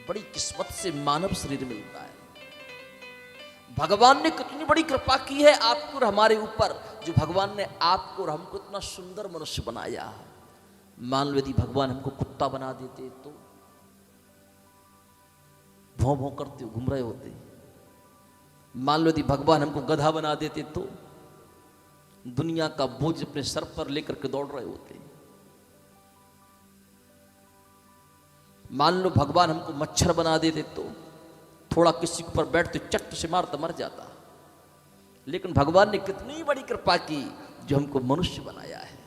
बड़ी किस्मत से मानव शरीर मिलता है। भगवान ने कितनी बड़ी कृपा की है आपको और हमारे ऊपर, जो भगवान ने आपको और हमको इतना सुंदर मनुष्य बनाया। मान लो यदि भगवान हमको कुत्ता बना देते तो भौं भौं करते घूम रहे होते। मान लो यदि भगवान हमको गधा बना देते तो दुनिया का बोझ अपने सर पर लेकर के दौड़ रहे होते। मान लो भगवान हमको मच्छर बना देते तो थोड़ा किसी के ऊपर बैठते चट से मारता मर जाता। लेकिन भगवान ने कितनी बड़ी कृपा की जो हमको मनुष्य बनाया है,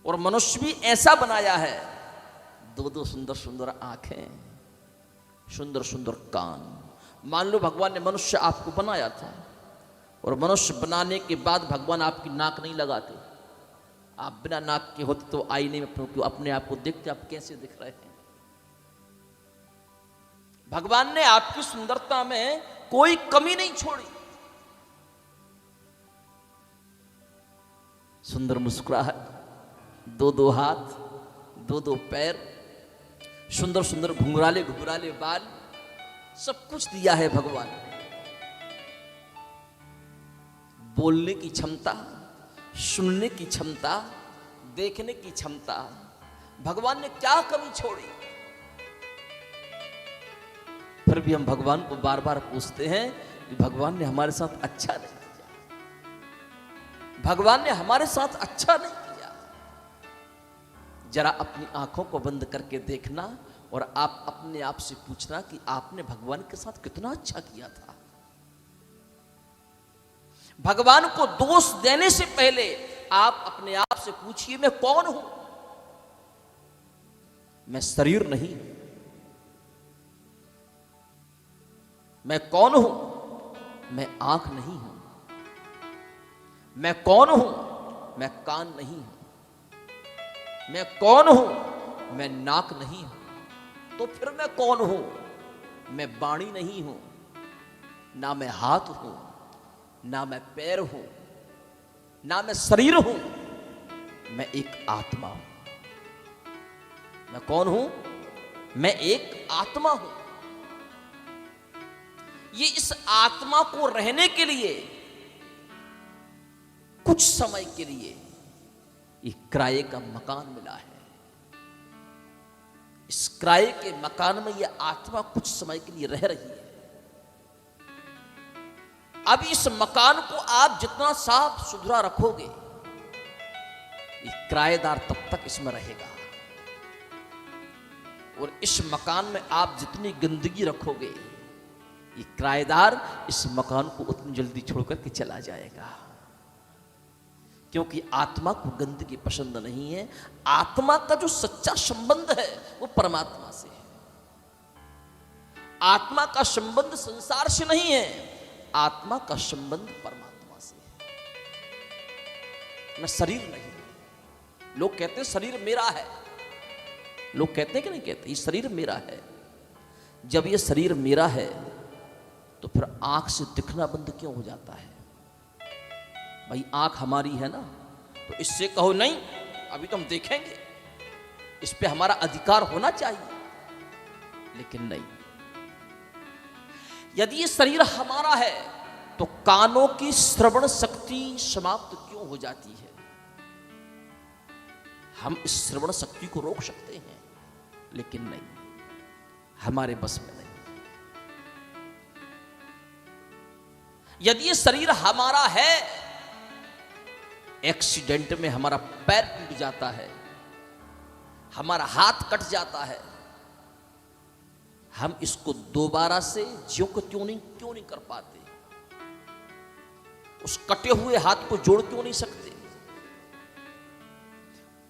और मनुष्य भी ऐसा बनाया है, दो दो सुंदर सुंदर आंखें, सुंदर सुंदर कान। मान लो भगवान ने मनुष्य आपको बनाया था, और मनुष्य बनाने के बाद भगवान आपकी नाक नहीं लगाते। आप बिना नाक के होते तो आईने में अपने आप को देखते, आप कैसे दिख रहे हैं। भगवान ने आपकी सुंदरता में कोई कमी नहीं छोड़ी। सुंदर मुस्कुराहट, दो दो हाथ, दो दो पैर, सुंदर सुंदर घुंघराले घुंघराले बाल, सब कुछ दिया है भगवान ने। बोलने की क्षमता, सुनने की क्षमता, देखने की क्षमता, भगवान ने क्या कमी छोड़ी। फिर भी हम भगवान को बार बार पूछते हैं कि भगवान ने हमारे साथ अच्छा नहीं किया, भगवान ने हमारे साथ अच्छा नहीं किया। जरा अपनी आंखों को बंद करके देखना और आप अपने आप से पूछना कि आपने भगवान के साथ कितना अच्छा किया था। भगवान को दोष देने से पहले आप अपने आप से पूछिए, मैं कौन हूं? मैं शरीर नहीं, मैं कौन हूं? मैं आंख नहीं हूं। मैं कौन हूं? मैं कान नहीं हूं। मैं कौन हूं? मैं नाक नहीं हूं। तो फिर मैं कौन हूं? मैं वाणी नहीं हूं, ना मैं हाथ हूं, ना मैं पैर हूं, ना मैं शरीर हूं, मैं एक आत्मा हूं। मैं कौन हूं? मैं एक आत्मा हूं। ये इस आत्मा को रहने के लिए कुछ समय के लिए एक किराए का मकान मिला है। इस किराए के मकान में यह आत्मा कुछ समय के लिए रह रही है। अब इस मकान को आप जितना साफ सुथरा रखोगे, ये किराएदार तब तक इसमें रहेगा, और इस मकान में आप जितनी गंदगी रखोगे, ये किराएदार इस मकान को उतनी जल्दी छोड़कर के चला जाएगा। क्योंकि आत्मा को गंदगी पसंद नहीं है। आत्मा का जो सच्चा संबंध है वो परमात्मा से है। आत्मा का संबंध संसार से नहीं है, आत्मा का संबंध परमात्मा से है। मैं शरीर नहीं। लोग कहते हैं शरीर मेरा है, लोग कहते हैं कि नहीं कहते, ये शरीर मेरा है। जब ये शरीर मेरा है तो फिर आंख से दिखना बंद क्यों हो जाता है? भाई आंख हमारी है ना, तो इससे कहो नहीं अभी तो हम देखेंगे, इस पे हमारा अधिकार होना चाहिए। लेकिन नहीं, यदि ये शरीर हमारा है तो कानों की श्रवण शक्ति समाप्त क्यों हो जाती है? हम इस श्रवण शक्ति को रोक सकते हैं, लेकिन नहीं, हमारे बस में नहीं। यदि ये शरीर हमारा है, एक्सीडेंट में हमारा पैर टूट जाता है, हमारा हाथ कट जाता है, हम इसको दोबारा से ज्यों को क्यों नहीं कर पाते? उस कटे हुए हाथ को जोड़ क्यों नहीं सकते?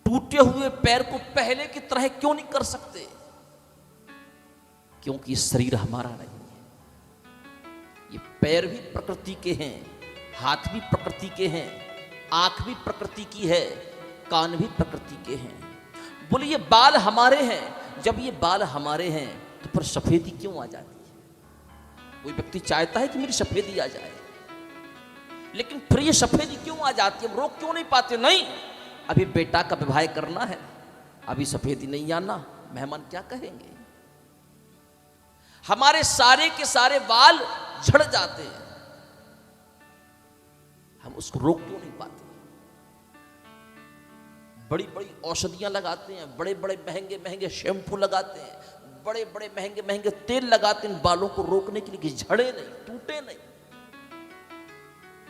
टूटे हुए पैर को पहले की तरह क्यों नहीं कर सकते? क्योंकि ये शरीर हमारा नहीं है। ये पैर भी प्रकृति के हैं, हाथ भी प्रकृति के हैं, आंख भी प्रकृति की है, कान भी प्रकृति के हैं। बोले ये बाल हमारे हैं। जब ये बाल हमारे हैं तो फिर सफेदी क्यों आ जाती है? कोई व्यक्ति चाहता है कि मेरी सफेदी आ जाए, लेकिन फिर ये सफेदी क्यों आ जाती है? हम रोक क्यों नहीं पाते? नहीं, अभी बेटा का विवाह करना है, अभी सफेदी नहीं आना, मेहमान क्या कहेंगे? हमारे सारे के सारे बाल झड़ जाते हैं, हम उसको रोक क्यों नहीं पाते? बड़ी बड़ी औषधियां लगाते हैं, बड़े बड़े महंगे महंगे शैम्पू लगाते हैं, बड़े बड़े महंगे महंगे तेल लगाते हैं बालों को रोकने के लिए कि झड़े नहीं, टूटे नहीं,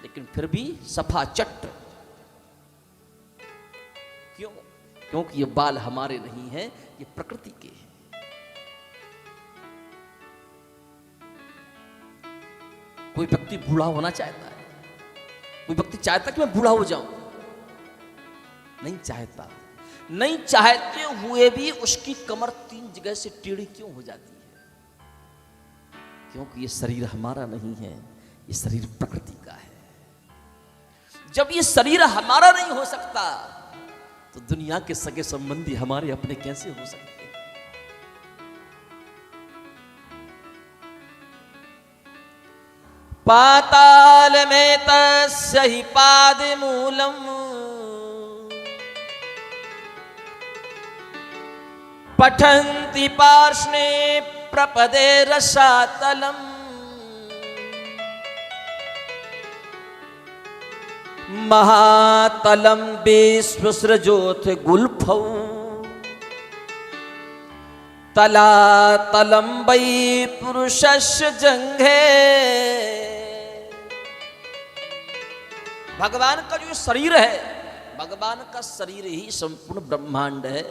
लेकिन फिर भी सफा चट। क्यों? क्योंकि ये बाल हमारे नहीं हैं, ये प्रकृति के हैं। कोई व्यक्ति बूढ़ा होना चाहता है, कोई व्यक्ति चाहता कि मैं बूढ़ा हो जाऊं? नहीं चाहता। नहीं चाहते हुए भी उसकी कमर 3 जगह से टेढ़ी क्यों हो जाती है? क्योंकि ये शरीर हमारा नहीं है, ये शरीर प्रकृति का है। जब ये शरीर हमारा नहीं हो सकता तो दुनिया के सगे संबंधी हमारे अपने कैसे हो सकते? पाताल में तस्य हि पादमूलम् पठन्ति पार्ष्णे प्रपदे रसातलम् महातलम विश्वसृजोथ गुल्फौ तलातलम वै पुरुषस्य जंघे। भगवान का जो शरीर है, भगवान का शरीर ही संपूर्ण ब्रह्मांड है।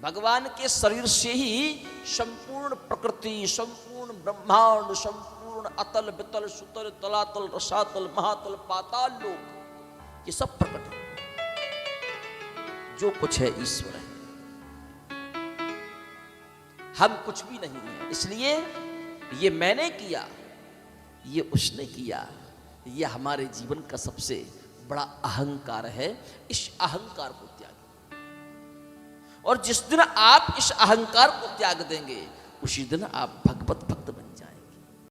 भगवान के शरीर से ही संपूर्ण प्रकृति, संपूर्ण ब्रह्मांड, संपूर्ण अतल वितल सुतल तलातल रसातल महातल पाताल लोक, ये सब प्रकट है। जो कुछ है ईश्वर है, हम कुछ भी नहीं है। इसलिए ये मैंने किया, ये उसने किया, ये हमारे जीवन का सबसे बड़ा अहंकार है। इस अहंकार को त्याग, और जिस दिन आप इस अहंकार को त्याग देंगे उसी दिन आप भगवत भक्त